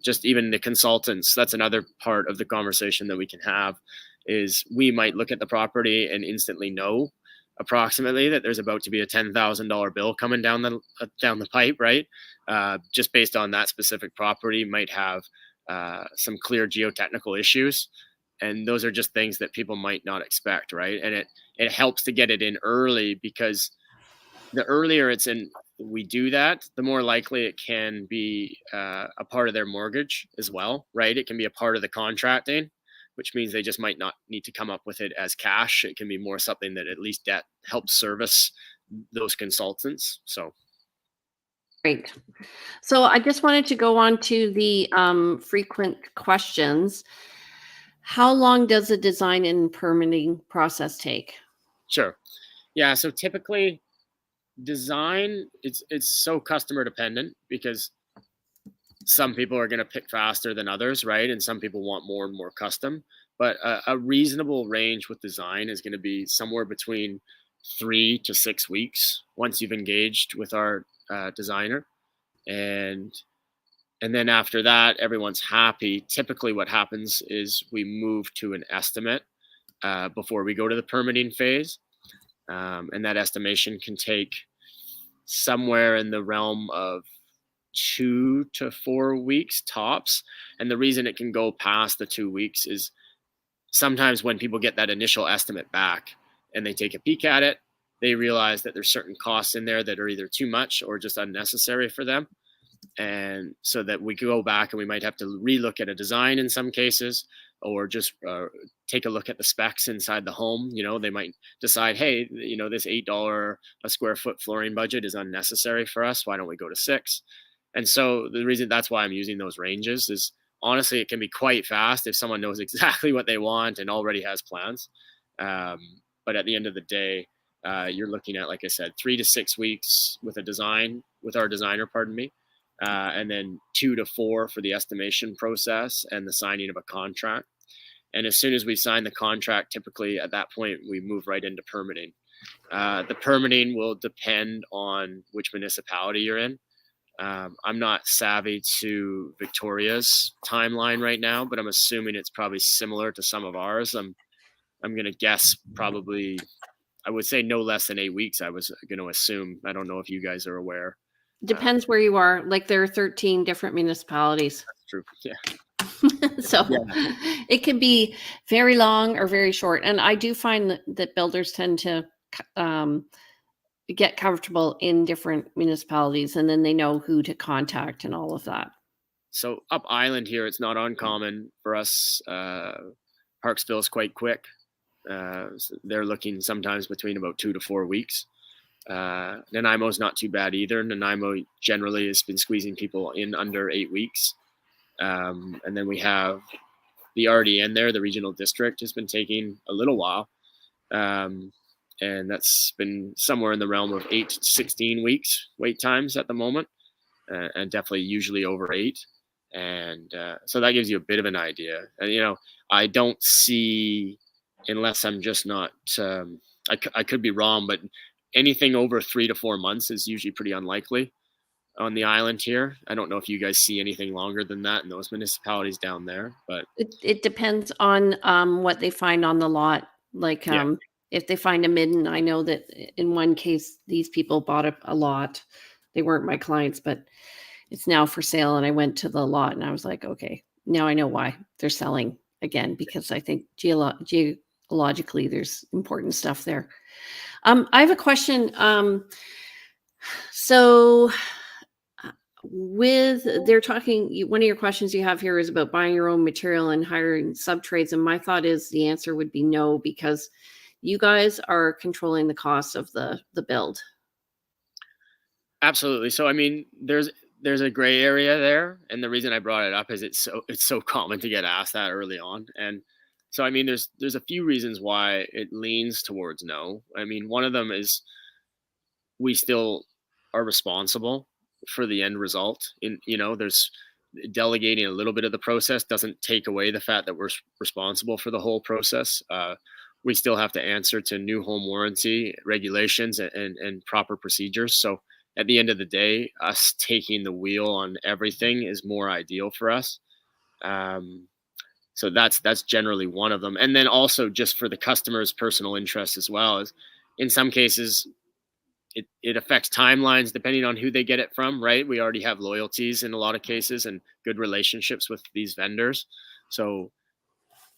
Just even the consultants, that's another part of the conversation that we can have, is we might look at the property and instantly know approximately that there's about to be a $10,000 bill coming down the pipe, right? Just based on that specific property, might have some clear geotechnical issues. And those are just things that people might not expect, right? And it helps to get it in early, because the earlier it's in, we do that, the more likely it can be a part of their mortgage as well, right? It can be a part of the contracting, which means they just might not need to come up with it as cash. It can be more something that at least debt helps service those consultants. So. Great. So I just wanted to go on to the frequent questions. How long does the design and permitting process take? Sure. Yeah. So typically, design, it's so customer dependent, because some people are going to pick faster than others, right? And some people want more and more custom. But a reasonable range with design is going to be somewhere between 3 to 6 weeks once you've engaged with our designer. And then after that, everyone's happy. Typically what happens is we move to an estimate before we go to the permitting phase. And that estimation can take somewhere in the realm of 2 to 4 weeks tops. And the reason it can go past the 2 weeks is sometimes when people get that initial estimate back and they take a peek at it, they realize that there's certain costs in there that are either too much or just unnecessary for them. And so that we go back and we might have to relook at a design in some cases, or just take a look at the specs inside the home. They might decide, hey, this $8 a square foot flooring budget is unnecessary for us. Why don't we go to $6? And so the reason that's why I'm using those ranges is, honestly, it can be quite fast if someone knows exactly what they want and already has plans. But at the end of the day, you're looking at, like I said, 3 to 6 weeks with a design, with our designer, pardon me, and then 2 to 4 for the estimation process and the signing of a contract. And as soon as we sign the contract, typically at that point, we move right into permitting. The permitting will depend on which municipality you're in. I'm not savvy to Victoria's timeline right now, but I'm assuming it's probably similar to some of ours. I'm going to guess probably, I would say no less than 8 weeks. I was going to assume. I don't know if you guys are aware. Depends where you are. Like there are 13 different municipalities. That's true. Yeah. So it can be very long or very short. And I do find that builders tend to get comfortable in different municipalities, and then they know who to contact and all of that. So up island here, it's not uncommon for us. Parksville is quite quick. So they're looking sometimes between about 2 to 4 weeks. Nanaimo's not too bad either. Nanaimo generally has been squeezing people in under 8 weeks. And then we have the RDN there, the regional district, has been taking a little while. And that's been somewhere in the realm of 8 to 16 weeks wait times at the moment, and definitely usually over 8. And so that gives you a bit of an idea. And, I don't see, unless I'm just not, I could be wrong, but anything over 3 to 4 months is usually pretty unlikely on the island here. I don't know if you guys see anything longer than that in those municipalities down there, but it depends on what they find on the lot. Like if they find a midden, I know that in one case, these people bought a lot. They weren't my clients, but it's now for sale. And I went to the lot and I was like, okay, now I know why they're selling again, because I think geologically there's important stuff there. I have a question. So they're talking, one of your questions you have here is about buying your own material and hiring sub-trades. And my thought is the answer would be no, because you guys are controlling the cost of the build. Absolutely. So, I mean, there's a gray area there. And the reason I brought it up is it's so common to get asked that early on. And so, I mean, there's a few reasons why it leans towards no. I mean, one of them is we still are responsible for the end result. There's delegating a little bit of the process doesn't take away the fact that we're responsible for the whole process. We still have to answer to new home warranty regulations and proper procedures. So at the end of the day, us taking the wheel on everything is more ideal for us. So that's generally one of them. And then also just for the customer's personal interest as well, is in some cases, it affects timelines depending on who they get it from, right? We already have loyalties in a lot of cases and good relationships with these vendors. So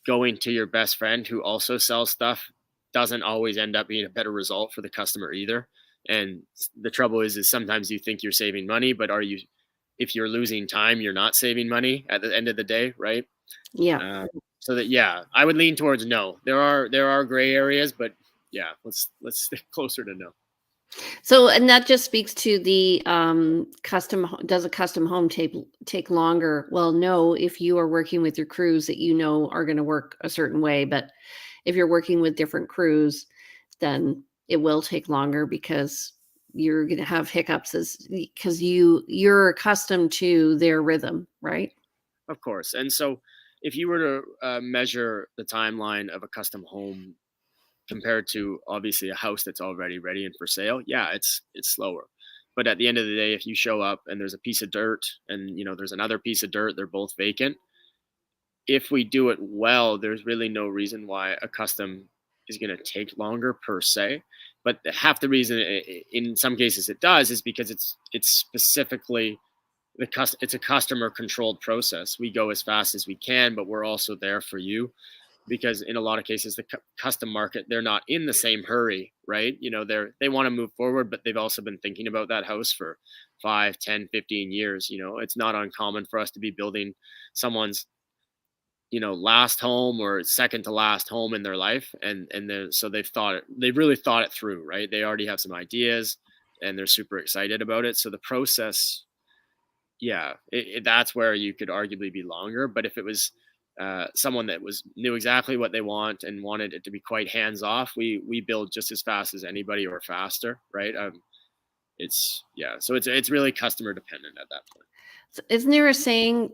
going to your best friend who also sells stuff doesn't always end up being a better result for the customer either. And the trouble is sometimes you think you're saving money, but if you're losing time, you're not saving money at the end of the day, right? Yeah. I would lean towards no. There are gray areas, but yeah, let's stick closer to no. So, and that just speaks to the does a custom home take longer? Well, no, if you are working with your crews that are going to work a certain way, but if you're working with different crews, then it will take longer because you're going to have hiccups because you're accustomed to their rhythm, right? Of course. And so if you were to measure the timeline of a custom home compared to obviously a house that's already ready and for sale, yeah, it's slower. But at the end of the day, if you show up and there's a piece of dirt and there's another piece of dirt, they're both vacant. If we do it well, there's really no reason why a custom is going to take longer per se. But half the reason in some cases it does is because it's specifically it's a customer controlled process. We go as fast as we can, but we're also there for you. Because in a lot of cases, the custom market, they're not in the same hurry, right? They want to move forward, but they've also been thinking about that house for 5, 10, 15 years. It's not uncommon for us to be building someone's, last home or second to last home in their life. So they've really thought it through, right? They already have some ideas and they're super excited about it. So the process, yeah, that's where you could arguably be longer. But if it was someone that knew exactly what they want and wanted it to be quite hands off, we build just as fast as anybody or faster, right? So it's really customer dependent at that point. So isn't there a saying,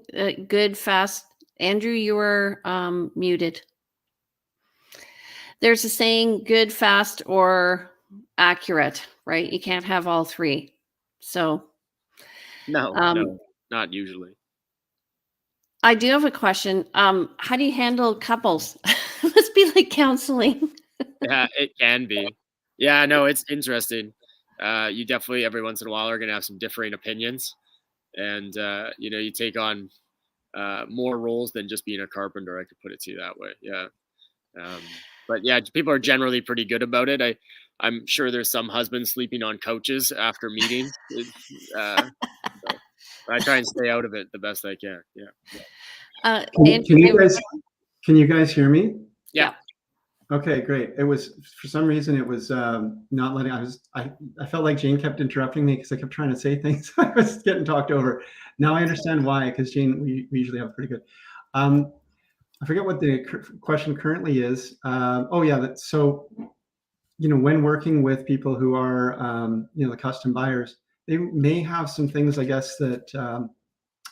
good, fast? Andrew, you are muted. There's a saying, good, fast, or accurate, right? You can't have all three. So No, not usually. I do have a question. How do you handle couples? It must be like counseling. Yeah, it can be. Yeah, no, it's interesting. You definitely every once in a while are going to have some differing opinions, and you take on more roles than just being a carpenter. I could put it to you that way. Yeah. But yeah, people are generally pretty good about it. I'm sure there's some husbands sleeping on couches after meetings. So I try and stay out of it the best I can. Yeah. Can you guys hear me? Yeah. Okay, great. It was, for some reason, it was not letting. I felt like Jane kept interrupting me because I kept trying to say things. I was getting talked over. Now I understand why, because Jane, we usually have pretty good. I forget what the question currently is. Oh yeah, so when working with people who are the custom buyers, they may have some things, I guess, that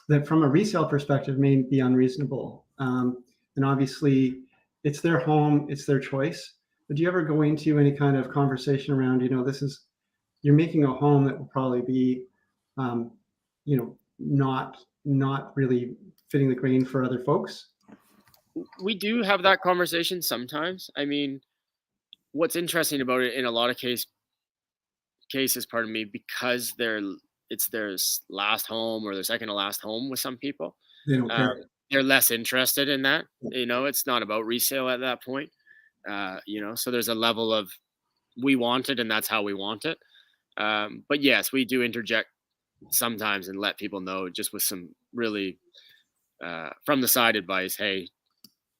that from a resale perspective may be unreasonable. And obviously, it's their home, it's their choice. But do you ever go into any kind of conversation around, you're making a home that will probably be, not really fitting the grain for other folks? We do have that conversation sometimes. I mean, what's interesting about it in a lot of cases, pardon me, because it's their last home or their second to last home with some people. They don't care. They're less interested in that. It's not about resale at that point. So there's a level of we want it and that's how we want it. But yes, we do interject sometimes and let people know just with some really from the side advice. Hey,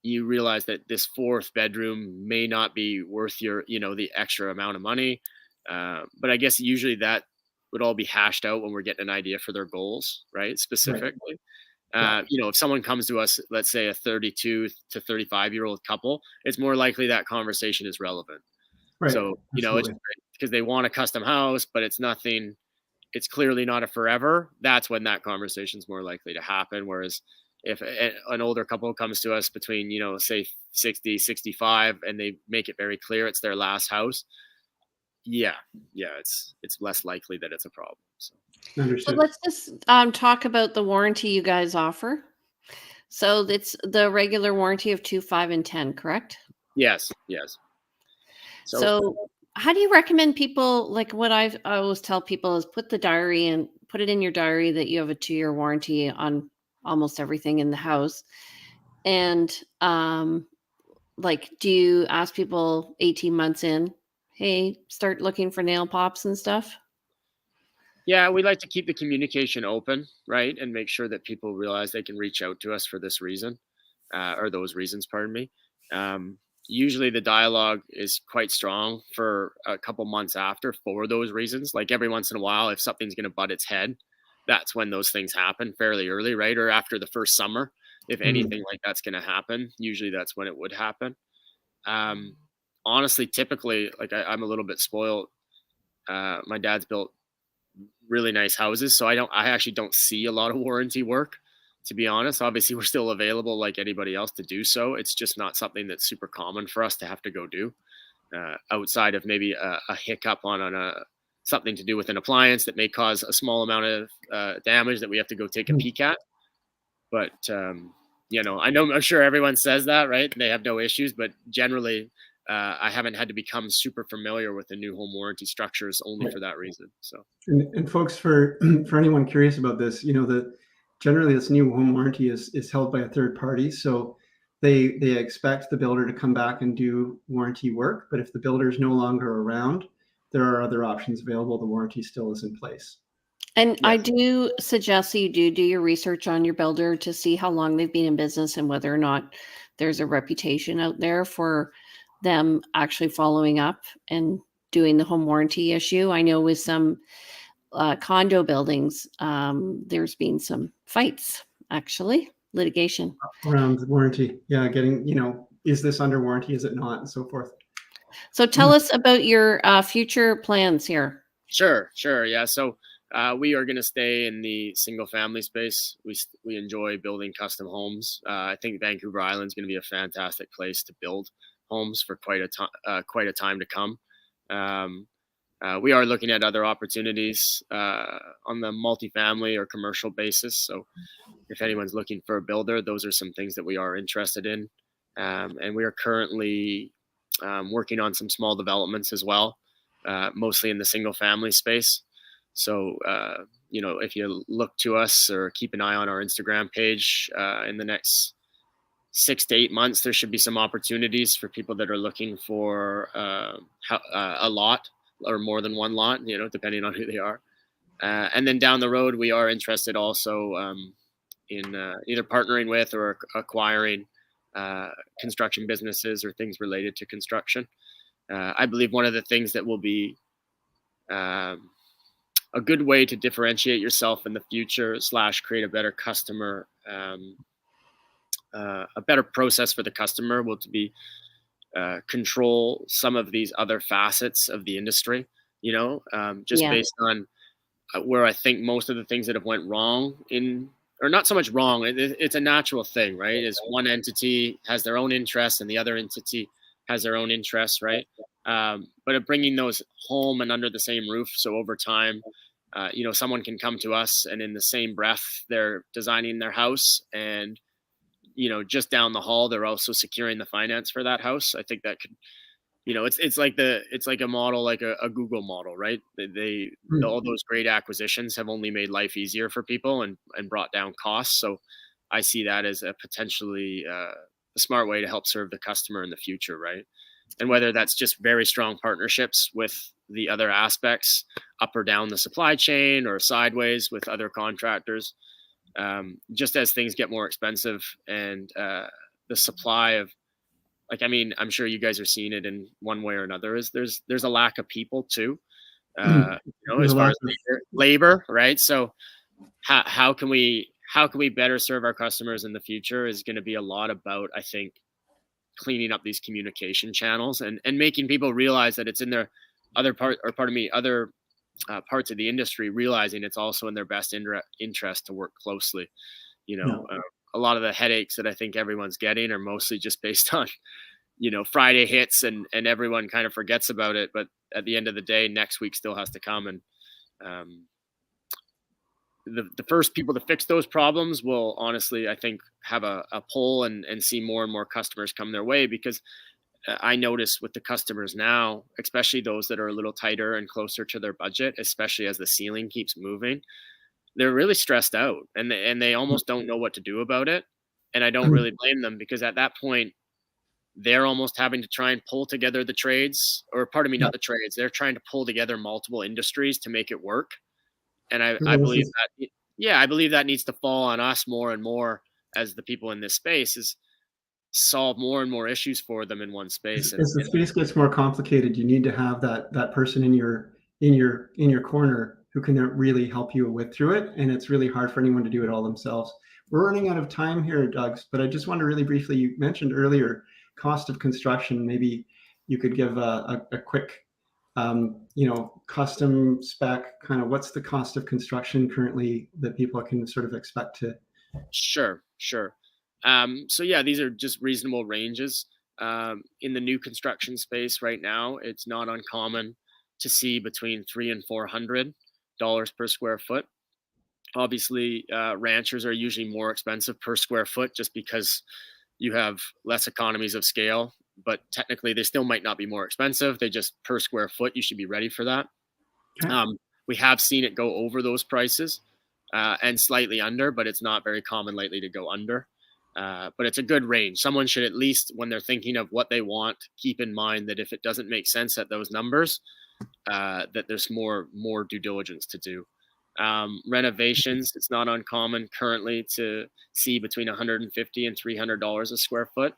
you realize that this fourth bedroom may not be worth the extra amount of money. But I guess usually that would all be hashed out when we're getting an idea for their goals, right? Specifically. Right. If someone comes to us, let's say a 32 to 35-year-old couple, it's more likely that conversation is relevant. Right. So, it's because they want a custom house, but it's clearly not a forever. That's when that conversation is more likely to happen. Whereas if an older couple comes to us between, say 60, 65, and they make it very clear it's their last house, it's less likely that it's a problem. So let's just talk about the warranty you guys offer. So it's the regular warranty of 2, 5, and 10, correct? Yes. So how do you recommend people, like what I always tell people is put it in your diary that you have a 2-year warranty on almost everything in the house. And do you ask people 18 months in, hey, start looking for nail pops and stuff? Yeah, we like to keep the communication open, right? And make sure that people realize they can reach out to us for this reason, or those reasons, pardon me. Usually the dialogue is quite strong for a couple months after for those reasons. Like every once in a while, if something's going to butt its head, that's when those things happen fairly early, right? Or after the first summer, if anything like that's going to happen, usually that's when it would happen. Honestly, typically, like I'm a little bit spoiled. My dad's built really nice houses, so I actually don't see a lot of warranty work, to be honest. Obviously, we're still available like anybody else to do so. It's just not something that's super common for us to have to go do outside of maybe a hiccup on something to do with an appliance that may cause a small amount of damage that we have to go take a peek at. But I'm sure everyone says that, right? They have no issues, but generally I haven't had to become super familiar with the new home warranty structures only for that reason. So, and folks, for anyone curious about this, generally this new home warranty is held by a third party. So they expect the builder to come back and do warranty work. But if the builder is no longer around, there are other options available. The warranty still is in place. And yes. I do suggest that you do your research on your builder to see how long they've been in business and whether or not there's a reputation out there for them actually following up and doing the home warranty issue. I know with some condo buildings, there's been some fights, actually, litigation. Around the warranty. Yeah, getting, is this under warranty? Is it not? And so forth. So tell us about your future plans here. Sure. Yeah. So we are going to stay in the single family space. We enjoy building custom homes. I think Vancouver Island is going to be a fantastic place to build homes for quite a time to come. Um, we are looking at other opportunities on the multifamily or commercial basis. So if anyone's looking for a builder, those are some things that we are interested in. And we are currently working on some small developments as well, mostly in the single family space. So, if you look to us or keep an eye on our Instagram page in the next 6 to 8 months, there should be some opportunities for people that are looking for a lot or more than one lot, depending on who they are. And then down the road, we are interested also in either partnering with or acquiring construction businesses or things related to construction. I believe one of the things that will be a good way to differentiate yourself in the future / create a better customer, a better process for the customer will to be control some of these other facets of the industry, just Yeah. based on where I think most of the things that have went wrong or not so much wrong, it's a natural thing, right? Is one entity has their own interests and the other entity has their own interests, right? But bringing those home and under the same roof, so over time, someone can come to us and in the same breath, they're designing their house and, just down the hall, they're also securing the finance for that house. I think that could, it's like a model, like a Google model, right? All those great acquisitions have only made life easier for people and brought down costs. So I see that as a potentially a smart way to help serve the customer in the future, right? And whether that's just very strong partnerships with the other aspects up or down the supply chain or sideways with other contractors, just as things get more expensive and the supply of, I'm sure you guys are seeing it in one way or another, is there's a lack of people too, as far as labor, right? So how can we better serve our customers in the future is going to be a lot about, I think, cleaning up these communication channels and making people realize that it's in their other parts of the industry, realizing it's also in their best interest to work closely. A lot of the headaches that I think everyone's getting are mostly just based on, Friday hits and everyone kind of forgets about it. But at the end of the day, next week still has to come. And the first people to fix those problems will honestly, I think, have a pull and see more and more customers come their way, because I notice with the customers now, especially those that are a little tighter and closer to their budget, especially as the ceiling keeps moving, they're really stressed out and they almost don't know what to do about it. And I don't really blame them, because at that point, they're almost having to try and pull together the trades, or pardon me, not the trades. They're trying to pull together multiple industries to make it work. And I believe that, I believe that needs to fall on us more and more as the people in this space, is solve more and more issues for them in one space. As the space gets more complicated, you need to have that person in your corner who can really help you through it. And it's really hard for anyone to do it all themselves. We're running out of time here, Doug, but I just want to really briefly, you mentioned earlier cost of construction. Maybe you could give a quick custom spec, kind of what's the cost of construction currently that people can sort of expect to? Sure. So yeah, these are just reasonable ranges. In the new construction space right now, it's not uncommon to see between $300 and $400 per square foot. Obviously, ranchers are usually more expensive per square foot just because you have less economies of scale, but technically they still might not be more expensive. They just, per square foot, you should be ready for that. Okay. We have seen it go over those prices and slightly under, but it's not very common lately to go under. But it's a good range. Someone should, at least when they're thinking of what they want, keep in mind that if it doesn't make sense at those numbers, that there's more due diligence to do. Renovations, it's not uncommon currently to see between $150 and $300 a square foot.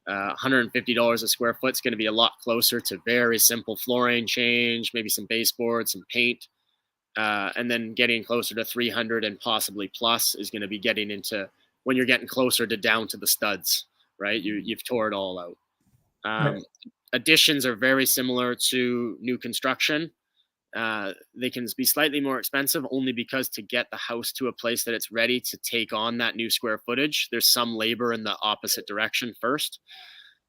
$150 a square foot is going to be a lot closer to very simple flooring change, maybe some baseboards, some paint. And then getting closer to 300 and possibly plus is going to be getting into when you're getting closer to down to the studs, right? You've tore it all out. Additions are very similar to new construction. they can be slightly more expensive only because to get the house to a place that it's ready to take on that new square footage, there's some labor in the opposite direction first.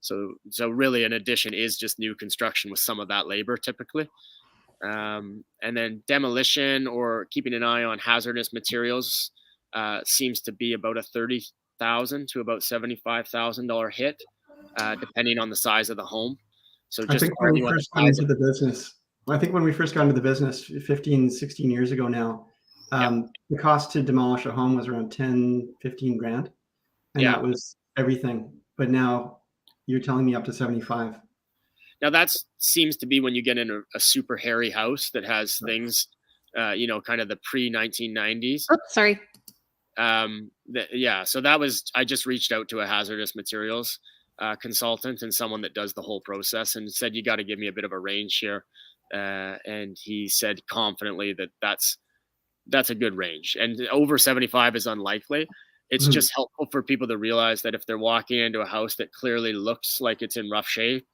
So really an addition is just new construction with some of that labor typically. And then demolition or keeping an eye on hazardous materials seems to be about a $30,000 to about $75,000 hit, depending on the size of the home. So I just think when we first got into the business, 15, 16 years ago now, the cost to demolish a home was around 10, 15 grand. And that was everything. But now you're telling me up to 75. Now that seems to be when you get in a super hairy house that has things, kind of the pre-1990s. Oh, sorry. So that was, I just reached out to a hazardous materials consultant and someone that does the whole process and said, you got to give me a bit of a range here. And he said confidently that that's a good range, and over 75 is unlikely. It's just helpful for people to realize that if they're walking into a house that clearly looks like it's in rough shape,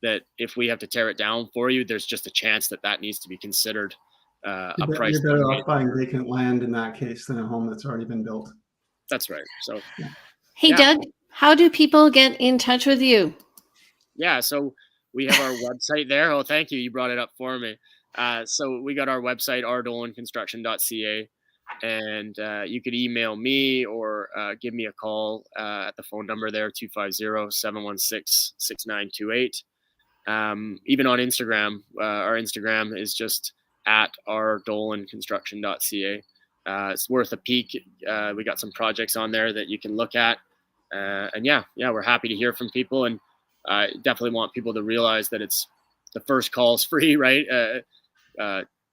that if we have to tear it down for you, there's just a chance that needs to be considered a price. You're better off buying vacant land in that case than a home that's already been built. That's right. So, hey, Doug, how do people get in touch with you? Yeah, so we have our website there. Oh, thank you. You brought it up for me. So we got our website, rdolanconstruction.ca, and you could email me or give me a call at the phone number there, 250-716-6928. Even on Instagram, our Instagram is just at rdolanconstruction.ca. It's worth a peek. We got some projects on there that you can look at. And we're happy to hear from people, and definitely want people to realize that it's the first call is free, right?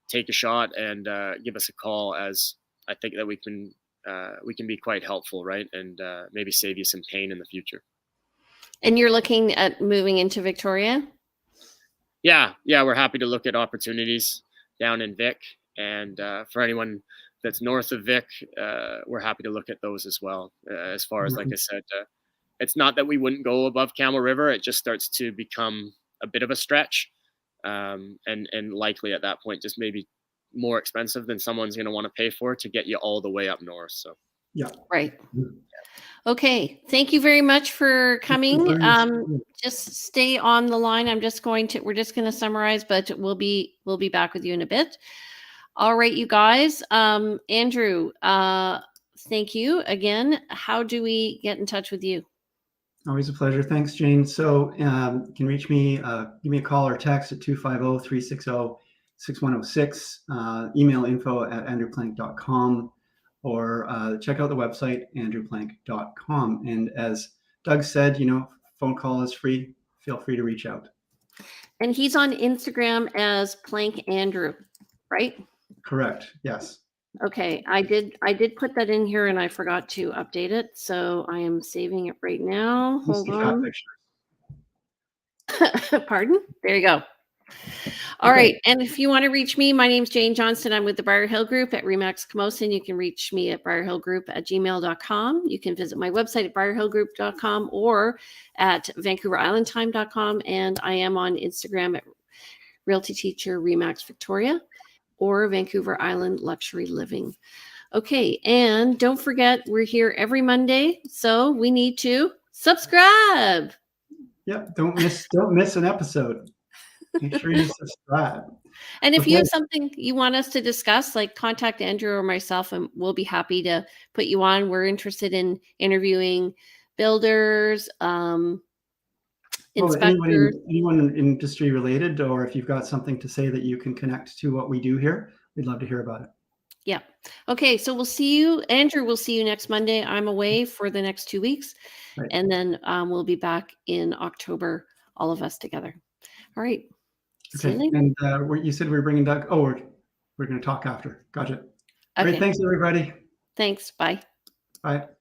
Take a shot and give us a call, as I think that we can be quite helpful, right? And maybe save you some pain in the future. And you're looking at moving into Victoria? Yeah, we're happy to look at opportunities down in Vic, and for anyone that's north of Vic, we're happy to look at those as well. As far as, like I said, it's not that we wouldn't go above Camel River. It just starts to become a bit of a stretch, and likely at that point just maybe more expensive than someone's going to want to pay for to get you all the way up north. So right. Okay, thank you very much for coming. Just stay on the line. we're just going to summarize, but we'll be back with you in a bit. All right, you guys. Andrew, thank you again. How do we get in touch with you? Always a pleasure. Thanks, Jane. So you can reach me, give me a call or text at 250-360-6106, email info@andrewplank.com, or check out the website, andrewplank.com. And as Doug said, phone call is free. Feel free to reach out. And he's on Instagram as Plank Andrew, right? Correct. Yes. Okay. I did put that in here and I forgot to update it. So I am saving it right now. Hold on. Pardon? There you go. All right. And if you want to reach me, my name's Jane Johnston. I'm with the Briar Hill Group at Remax Camosun. You can reach me at briarhillgroup@gmail.com. You can visit my website at briarhillgroup.com or at vancouverislandtime.com. And I am on Instagram at Realty Teacher Remax Victoria or Vancouver Island Luxury Living. Okay. And don't forget, we're here every Monday. So we need to subscribe. Yep. Don't miss an episode. Make sure you subscribe. And if you have something you want us to discuss, like contact Andrew or myself, and we'll be happy to put you on. We're interested in interviewing builders, inspectors. Anyone industry related, or if you've got something to say that you can connect to what we do here, we'd love to hear about it. Yeah. Okay. So we'll see you, Andrew. We'll see you next Monday. I'm away for the next 2 weeks. Right. And then we'll be back in October, all of us together. All right. Okay. And you said we were bringing Doug. Oh, we're going to talk after. Gotcha. Okay. Great. Thanks, everybody. Thanks. Bye. Bye.